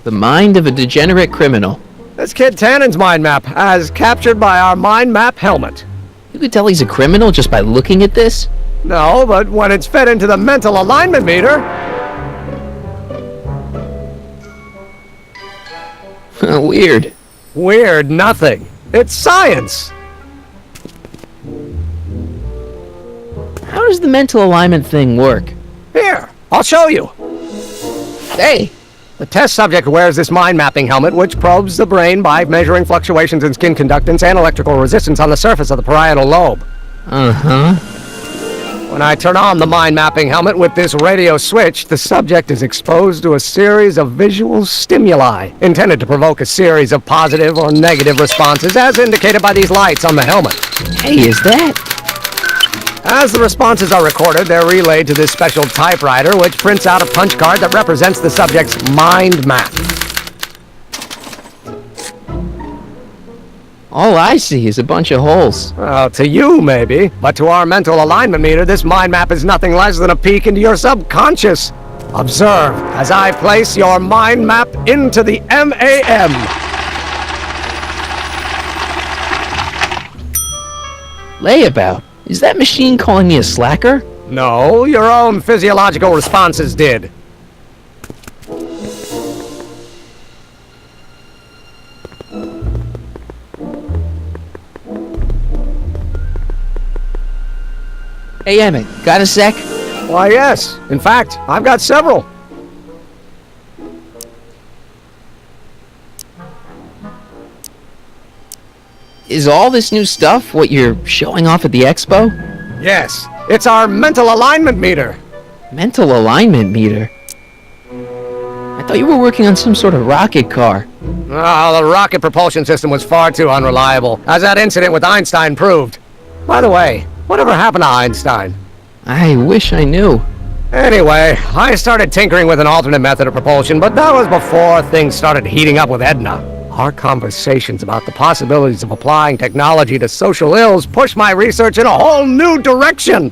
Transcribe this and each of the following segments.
The mind of a degenerate criminal. This kid Tannen's mind map, as captured by our mind map helmet. You could tell he's a criminal just by looking at this? No, but when it's fed into the mental alignment meter... Weird. Weird nothing. It's science. How does the mental alignment thing work? Here, I'll show you. Hey! The test subject wears this mind mapping helmet, which probes the brain by measuring fluctuations in skin conductance and electrical resistance on the surface of the parietal lobe. Uh-huh. When I turn on the mind mapping helmet with this radio switch, the subject is exposed to a series of visual stimuli intended to provoke a series of positive or negative responses, as indicated by these lights on the helmet. Hey, is that? As the responses are recorded, they're relayed to this special typewriter, which prints out a punch card that represents the subject's mind map. All I see is a bunch of holes. Well, to you, maybe. But to our mental alignment meter, this mind map is nothing less than a peek into your subconscious. Observe as I place your mind map into the MAM. Layabout. Is that machine calling me a slacker? No, your own physiological responses did. Hey, Emmett, got a sec? Why, yes. In fact, I've got several. Is all this new stuff what you're showing off at the expo? Yes, it's our mental alignment meter. Mental alignment meter? I thought you were working on some sort of rocket car. Oh, the rocket propulsion system was far too unreliable, as that incident with Einstein proved. By the way, whatever happened to Einstein? I wish I knew. Anyway, I started tinkering with an alternate method of propulsion, but that was before things started heating up with Edna. Our conversations about the possibilities of applying technology to social ills pushed my research in a whole new direction.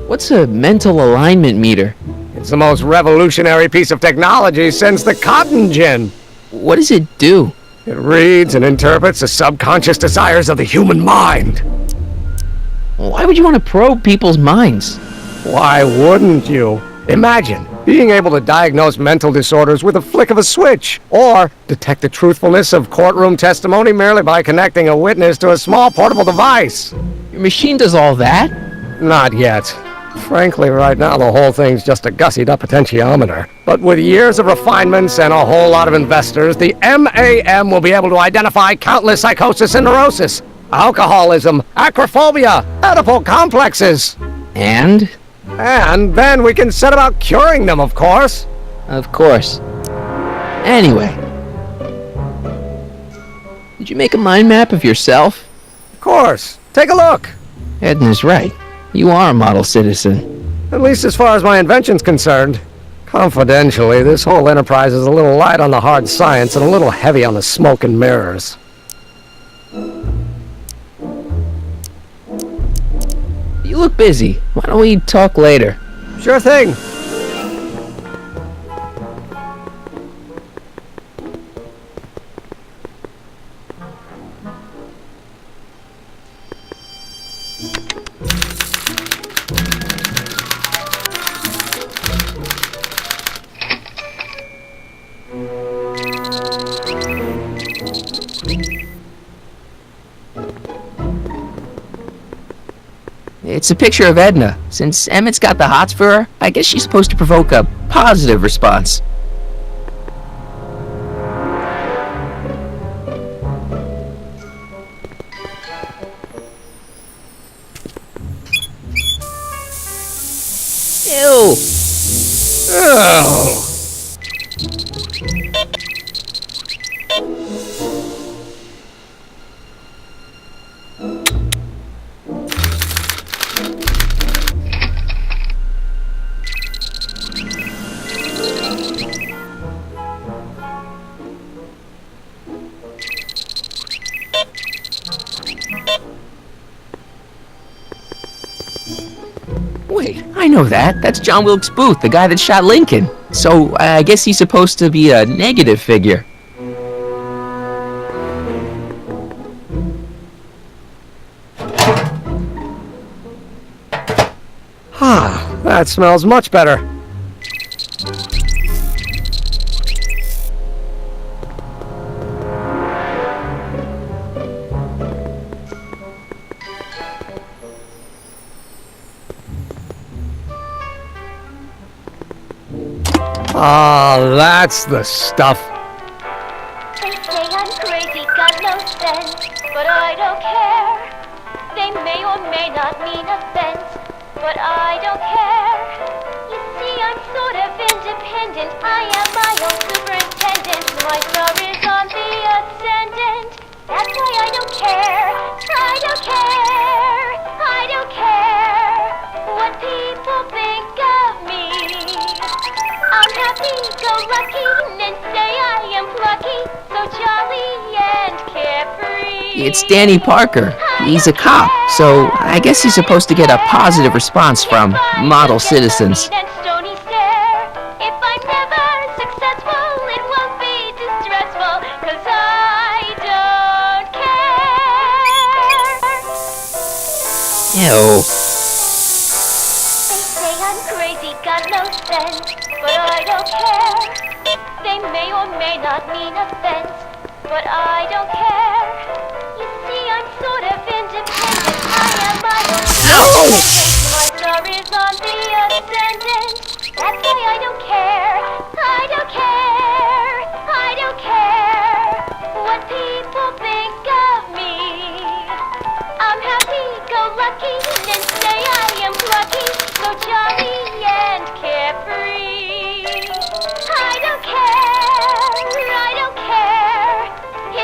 What's a mental alignment meter? It's the most revolutionary piece of technology since the cotton gin. What does it do? It reads and interprets the subconscious desires of the human mind. Why would you want to probe people's minds? Why wouldn't you? Imagine being able to diagnose mental disorders with a flick of a switch, or detect the truthfulness of courtroom testimony merely by connecting a witness to a small portable device. Your machine does all that? Not yet. Frankly, right now the whole thing's just a gussied-up potentiometer. But with years of refinements and a whole lot of investors, the MAM will be able to identify countless psychosis and neurosis, alcoholism, acrophobia, Oedipal complexes. And? And then we can set about curing them, of course. Of course. Anyway. Did you make a mind map of yourself? Of course. Take a look. Edna's right. You are a model citizen. At least as far as my invention's concerned. Confidentially, this whole enterprise is a little light on the hard science and a little heavy on the smoke and mirrors. You look busy. Why don't we talk later? Sure thing. It's a picture of Edna. Since Emmett's got the hots for her, I guess she's supposed to provoke a positive response. Ew! Oh. Wait, I know that. That's John Wilkes Booth, the guy that shot Lincoln. So I guess he's supposed to be a negative figure. Ah, that smells much better. Ah, that's the stuff. They say I'm crazy, got no sense, but I don't care. They may or may not mean offense, but I don't care. You see, I'm sort of independent. I am my own superintendent. My star is on the ascendant. That's why I don't care. I don't care. I don't care what people think of me. I'm happy-go-lucky and say I am plucky, so jolly and carefree. It's Danny Parker. He's a cop, so I guess he's supposed to get a positive response from model citizens. Then stony stare. If I'm never successful, it won't be distressful, 'cause I don't care. Ew. They say I'm crazy, got no sense, but I don't care. They may or may not mean offense, but I don't care. You see, I'm sort of independent. I am my own superintendent. My star is on the ascendant. That's why I don't care. I don't care. I don't care what people think of me. I'm happy-go-lucky and say I am plucky, so jolly and carefree. I don't care, I don't care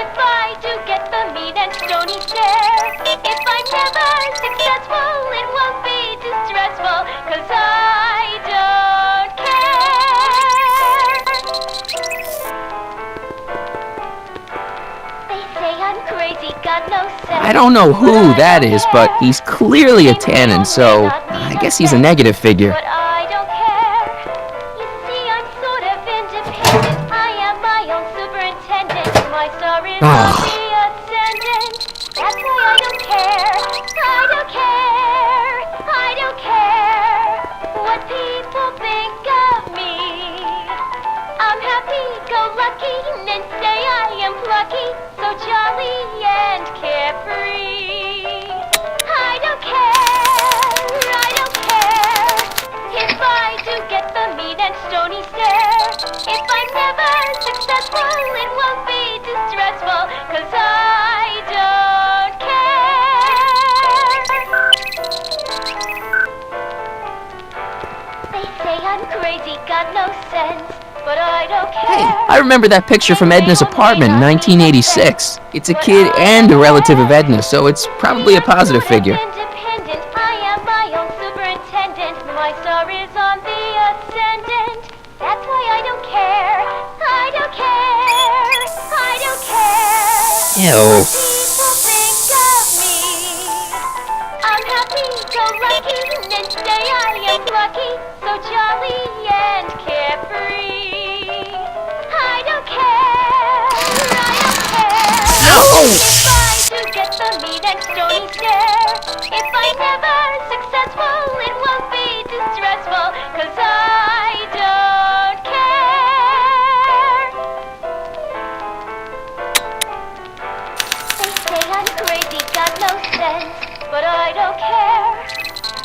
if I do get the mean and stony stare. If I'm never successful, it won't be distressful, 'cause I don't care. They say I'm crazy, got no sense. I don't know who that is, but he's clearly a tannin, so I guess he's a negative figure. But I don't care. You see, I'm sort of independent. I am my own superintendent. My star is on the ascendant. That's why I don't care. I don't care. I don't care what people think of me. I'm happy-go-lucky and say I am plucky, so jolly and carefree. I don't care. I don't care if I do get the mean and stony stare. If I'm never successful, it won't be distressful, 'cause I don't care. They say I'm crazy, got no sense, but I don't care. Hey, I remember that picture from Edna's apartment in 1986. It's a kid and a relative of Edna, so it's probably a positive figure. Independent, I am my own superintendent. My star is on the ascendant. That's why I don't care. I don't care. I don't care. Ew. What people think of me. I'm happy-go-lucky and say I am plucky, so jolly and carefree. I don't care. I don't care. Ow! If I do get the mean and stony stare. If I'm never successful, it won't be distressful, 'cause I don't care. They say I'm crazy, got no sense, but I don't care.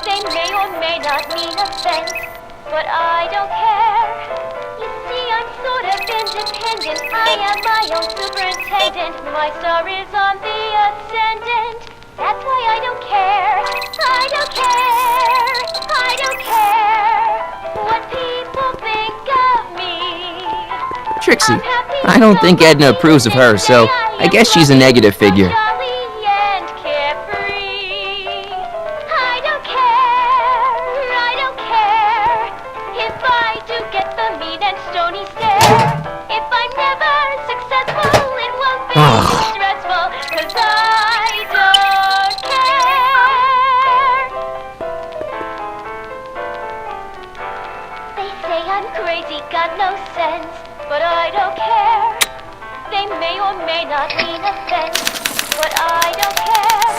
They may or may not mean offense, but I don't care. You see, I'm sort of independent. I am my own superintendent. My star is on the ascendant. That's why I don't care. I don't care. I don't care what people think of me. Trixie, I don't think Edna approves of her, so I guess she's a negative figure. Jolly and carefree. I don't care. I don't care if I do get the mean and stony stare. If I'm never successful, it won't be distressful, 'cause I don't care. They say I'm crazy, got no sense, but I don't care. They may or may not mean offense, but I don't care.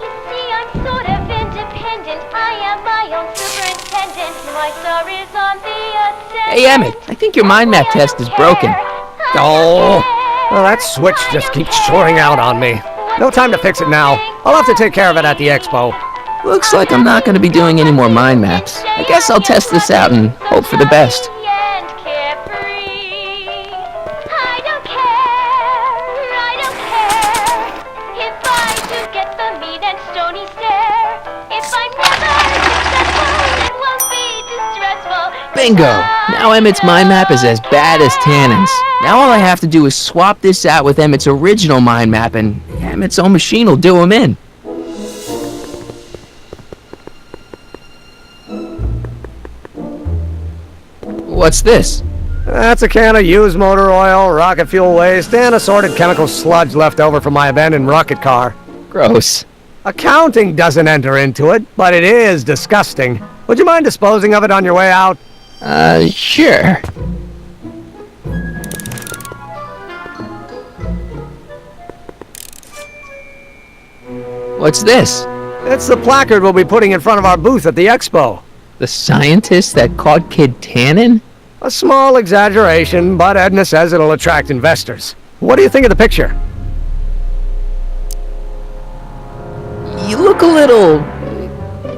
You see, I'm sort of independent. I am my own superintendent. My star is on the ascendant. Hey, Emmett, I think your mind map test is broken. Oh, well, that switch just keeps soaring out on me. No time to fix it now. I'll have to take care of it at the expo. Looks like I'm not going to be doing any more mind maps. I guess I'll test this out and hope for the best. And carefree. I don't care. If I do get the mean and stony stare, if I'm never successful, it won't be distressful. Bingo! Now Emmett's mind map is as bad as Tannen's. Now all I have to do is swap this out with Emmett's original mind map, and Emmett's own machine will do him in. What's this? That's a can of used motor oil, rocket fuel waste, and assorted chemical sludge left over from my abandoned rocket car. Gross. Accounting doesn't enter into it, but it is disgusting. Would you mind disposing of it on your way out? Sure. What's this? It's the placard we'll be putting in front of our booth at the expo. The scientist that caught Kid Tannen? A small exaggeration, but Edna says it'll attract investors. What do you think of the picture? You look a little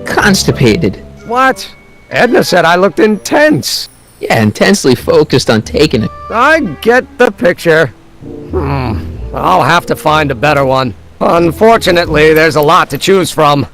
constipated. What? Edna said I looked intense. Yeah, intensely focused on taking it. I get the picture. I'll have to find a better one. Unfortunately, there's a lot to choose from.